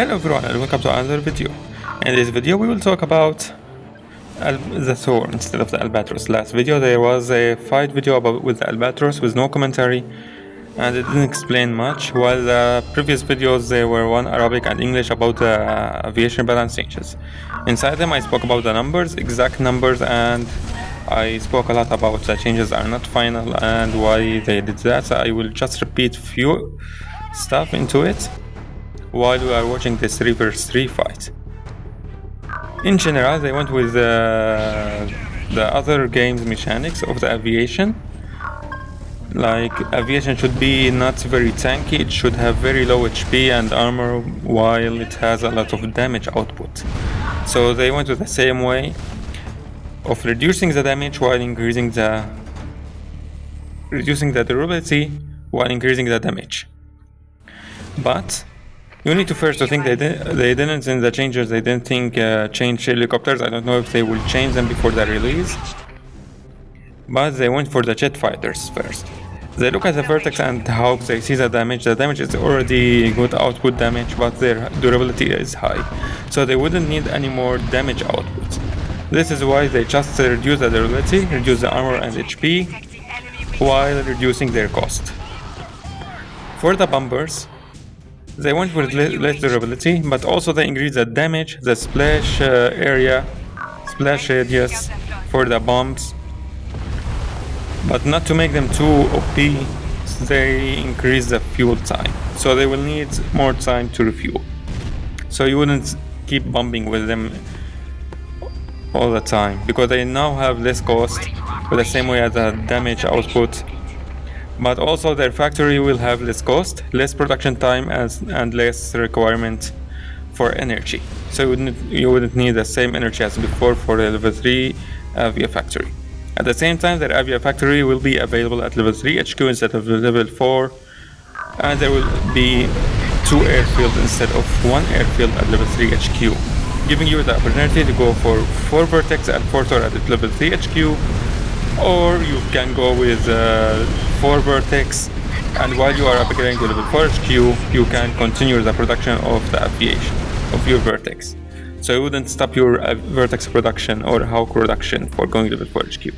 Hello everyone and welcome to another video. In this video we will talk about the Thor instead of the Albatros. Last video there was a fight video with the Albatros with no commentary and it didn't explain much, while the previous videos there were one Arabic and English about the aviation balance changes. Inside them I spoke about the numbers, exact numbers, and I spoke a lot about the changes are not final and why they did that. So I will just repeat few stuff into it while we are watching this 3v3 fight. In general, they went with the other game's mechanics of the aviation. Like, aviation should be not very tanky, it should have very low HP and armor while it has a lot of damage output. So they went with the same way of reducing the damage while increasing the durability while increasing the damage. But you need to first think they didn't in the changes, they didn't think change helicopters. I don't know if they will change them before the release, but they went for the jet fighters first. They look at the vertex and how they see the damage. The damage is already good output damage, but their durability is high, so they wouldn't need any more damage output. This is why they just reduce the durability, reduce the armor and HP, while reducing their cost. For the bombers, they went with less durability, but also they increase the damage, the splash radius for the bombs, but not to make them too OP. They increase the fuel time, so they will need more time to refuel. So you wouldn't keep bombing with them all the time, because they now have less cost with the same way as the damage output, but also their factory will have less cost, less production time, and less requirement for energy. So you wouldn't need the same energy as before for the level 3 Avia factory. At the same time, their Avia factory will be available at level 3 HQ instead of level 4, and there will be 2 airfields instead of 1 airfield at level 3 HQ, giving you the opportunity to go for 4 Vertex and 4 Thor at level 3 HQ, or you can go with 4 Vertex, and while you are upgrading to level 4 HQ, you can continue the production of the aviation of your Vertex. So you wouldn't stop your Vertex production or Hawk production for going level 4 HQ.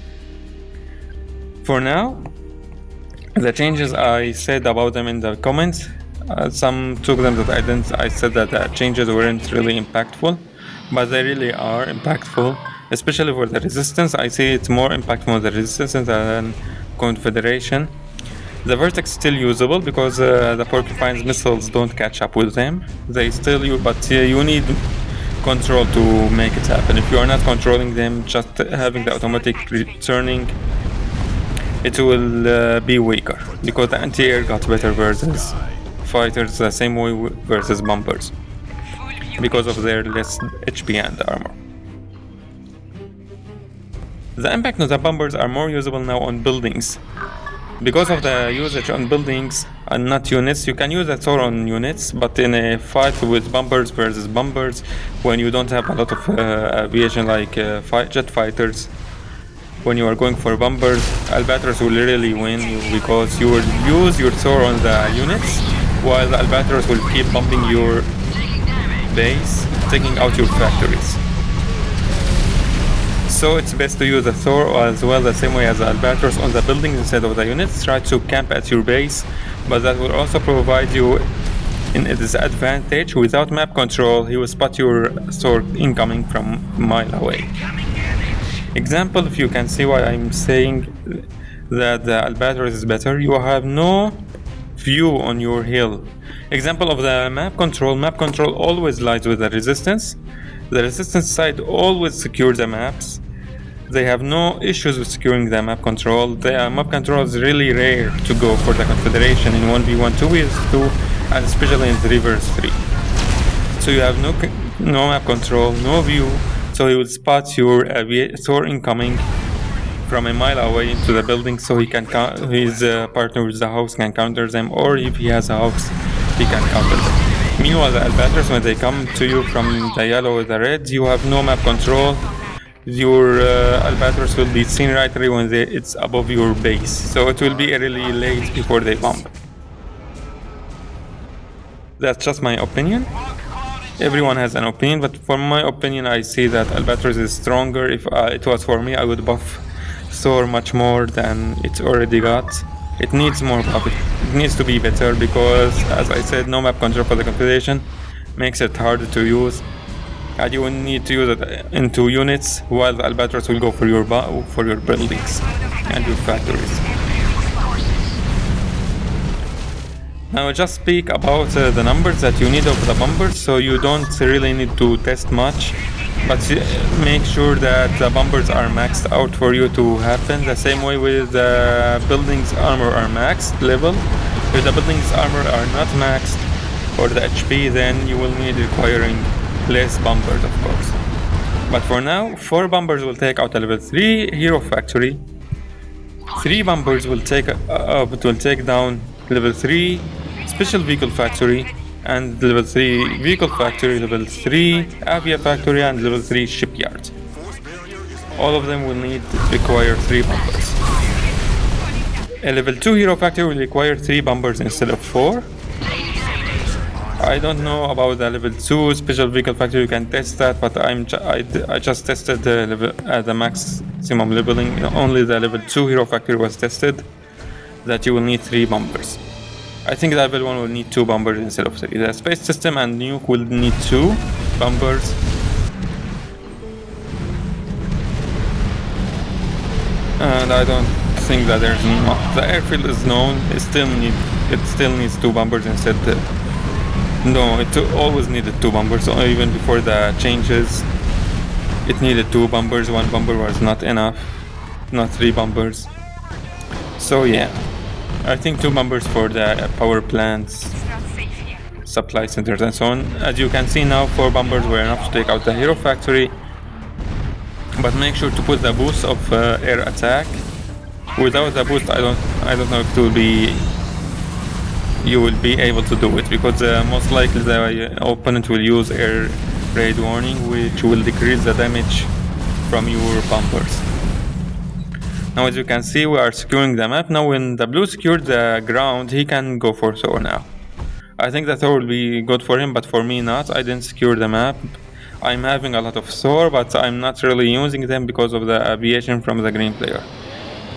For now, the changes I said about them in the comments, some took them that I didn't. I said that the changes weren't really impactful, but they really are impactful, especially for the resistance. I see it's more impactful on the resistance than Confederation. The Vertex is still usable because the Porcupine's missiles don't catch up with them. They still use, but you need control to make it happen. If you are not controlling them, just having the automatic returning, it will be weaker, because the anti-air got better versus fighters the same way versus bombers, because of their less HP and armor. The impact of the bombers are more usable now on buildings. Because of the usage on buildings and not units, you can use the Thor on units, but in a fight with bombers versus bombers, when you don't have a lot of aviation like jet fighters, when you are going for bombers, Albatros will really win because you will use your Thor on the units, while the Albatros will keep bombing your base, taking out your factories. So it's best to use the Thor as well, the same way as the Albatros, on the buildings instead of the units. Try to camp at your base, but that will also provide you in a disadvantage. Without map control, he will spot your Thor incoming from a mile away. Example, if you can see why I'm saying that the Albatros is better, you have no view on your hill. Example of the map control always lies with the resistance. The resistance side always secures the maps. They have no issues with securing the map control. The map control is really rare to go for the Confederation in 1v1, 2v2, and especially in 3v3. So you have no map control, no view, so he will spot your Thor incoming from a mile away into the building, so he can his partner with the house can counter them, or if he has a house, he can counter them. Meanwhile, the Albatros, when they come to you from the yellow or the red, you have no map control. Your Albatros will be seen right away when it's above your base, so it will be really late before they bomb. That's just my opinion. everyone has an opinion, but for my opinion, I see that Albatros is stronger. If it was for me, I would buff Thor much more than it already got. It needs more buff. It needs to be better because, as I said, no map control for the Confederation makes it harder to use. And you will need to use it into units, while the Albatros will go for your buildings and your factories. Now I'll just speak about the numbers that you need of the bumpers, so you don't really need to test much, but make sure that the bumpers are maxed out for you to happen. The same way with the buildings armor are maxed level. If the buildings armor are not maxed for the HP, then you will need requiring less bumpers, of course. But for now, 4 bumpers will take out a level 3 hero factory. 3 bumpers will take down level 3 special vehicle factory, and level 3 vehicle factory, level 3 avia factory, and level 3 shipyard. All of them will require 3 bumpers. A level 2 hero factory will require 3 bumpers instead of 4. I don't know about the level 2 special vehicle factory. You can test that, but I just tested the maximum leveling. Only the level 2 hero factory was tested, that you will need 3 bumpers. I think the level 1 will need 2 bumpers instead of 3. The space system and nuke will need 2 bumpers. And I don't think that there's not. The airfield is known. It still needs 2 bumpers instead. No, it always needed 2 bumpers. So even before the changes, it needed 2 bumpers. 1 bumper was not enough, not 3 bumpers. So yeah, I think 2 bumpers for the power plants, supply centers, and so on. As you can see now, 4 bumpers were enough to take out the hero factory. But make sure to put the boost of air attack. Without the boost, I don't know if you will be able to do it, because most likely the opponent will use air raid warning, which will decrease the damage from your bumpers. Now, as you can see, we are securing the map. Now when the blue secured the ground, he can go for Thor now. I think that Thor will be good for him, but for me not. I didn't secure the map. I'm having a lot of Thor, but I'm not really using them because of the aviation from the green player.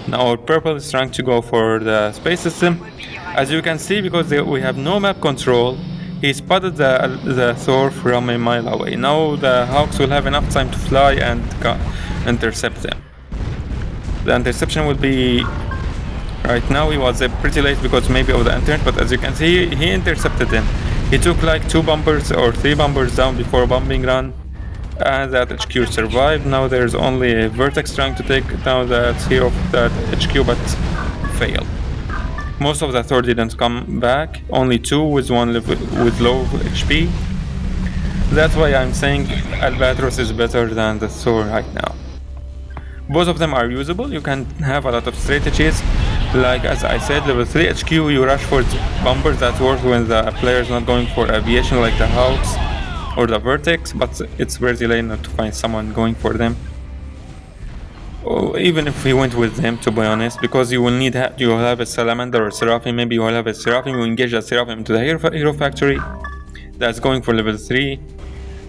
Now our purple is trying to go for the space system. As you can see, because we have no map control, he spotted the Thor from a mile away. Now the Hawks will have enough time to fly and intercept them. The interception will be right now. He was pretty late because maybe of the internet, but as you can see, he intercepted him. He took like 2 bumpers or 3 bumpers down before bombing run, and that HQ survived. Now there's only a Vertex trying to take down that HQ, but failed. Most of the Thor didn't come back, only 2 with low HP. That's why I'm saying Albatros is better than the Thor right now. Both of them are usable. You can have a lot of strategies. Like as I said, level 3 HQ, you rush for bumpers. That works when the player is not going for aviation like the Hawks or the Vertex, but it's very late not to find someone going for them. Even if we went with them, to be honest, because you will have a Salamander or Seraphim. Maybe you will have a Seraphim. You engage the Seraphim to the hero factory that's going for level 3,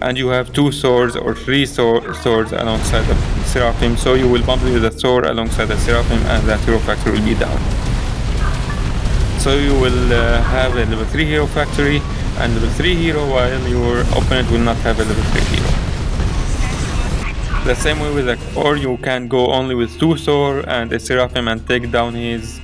and you have 2 swords or 3 swords alongside the Seraphim, so you will bump with the sword alongside the Seraphim, and that hero factory will be down. So you will have a level 3 hero factory and level 3 hero, while your opponent will not have a level 3 hero. The same way with or you can go only with 2 Thor and a Seraphim and take down his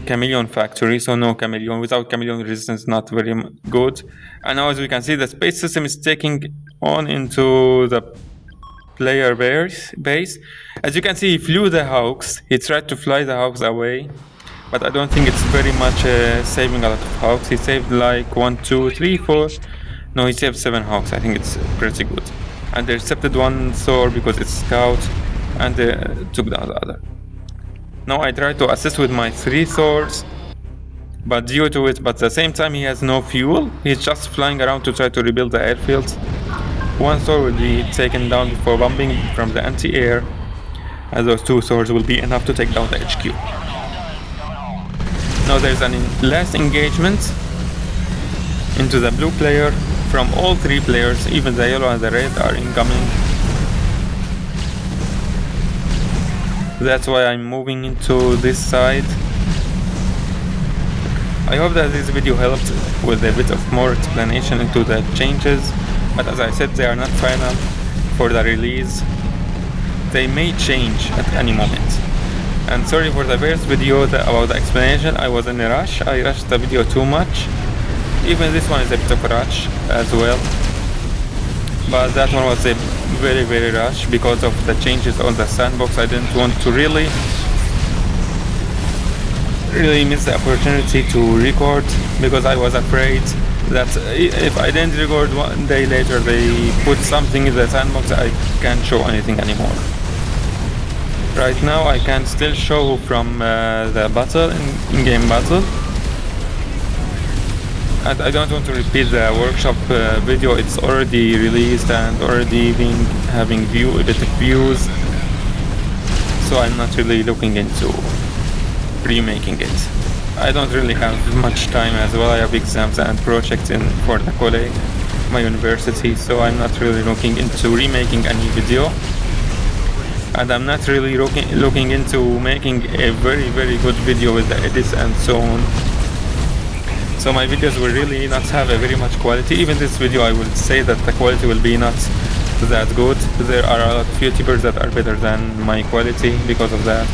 Chameleon factory. So no Chameleon. Without Chameleon, resistance not very good. And now as we can see, the space system is taking on into the player base. As you can see, he flew the Hawks. He tried to fly the Hawks away, but I don't think it's very much saving a lot of Hawks. He saved like 1, 2, 3, 4. No, he saved 7 Hawks. I think it's pretty good. And they intercepted 1 Thor because it's scout, and they took down the other. Now I try to assist with my 3 Thors, but due to it, but at the same time he has no fuel. He's just flying around to try to rebuild the airfield. 1 Thor will be taken down before bombing from the anti-air, and those 2 Thors will be enough to take down the HQ. Now there's an last engagement. into the blue player. From all three players, even the yellow and the red are incoming. That's why I'm moving into this side. I hope that this video helped with a bit of more explanation into the changes, but as I said, they are not final for the release. They may change at any moment. And sorry for the first video about the explanation, I was in a rush. I rushed the video too much. Even this one is a bit of a rush as well. But that one was a very rush because of the changes on the sandbox. I didn't want to really miss the opportunity to record, because I was afraid that if I didn't record one day later they put something in the sandbox, I can't show anything anymore. Right now I can still show from the battle, in-game battle, and I don't want to repeat the workshop video. It's already released and already been having a bit of views, so I'm not really looking into remaking it. I don't really have much time as well. I have exams and projects for the college, my university, so I'm not really looking into remaking any video, and I'm not really looking into making a very good video with the edits and so on. So my videos will really not have a very much quality. Even this video, I will say that the quality will be not that good. There are a lot of YouTubers that are better than my quality because of that.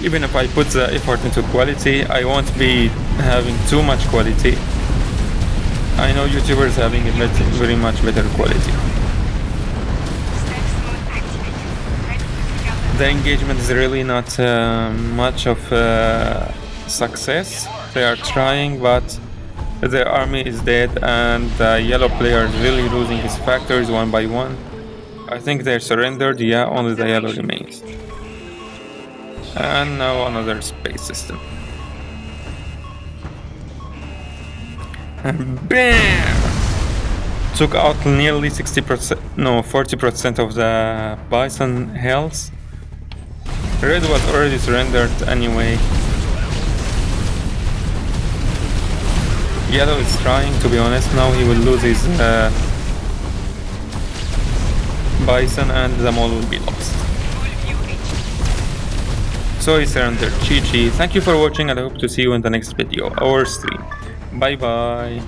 Even if I put the effort into quality, I won't be having too much quality. I know YouTubers having a very much better quality. The engagement is really not much of success. They are trying, but their army is dead and the yellow player is really losing his factories one by one. I think they're surrendered, yeah, only the yellow remains. And now another space system. And BAM! Took out nearly 40% of the bison health. Red was already surrendered anyway. Yellow is trying, to be honest. Now he will lose his bison and the mall will be lost. So he surrendered. GG. Thank you for watching and I hope to see you in the next video or stream. Bye bye.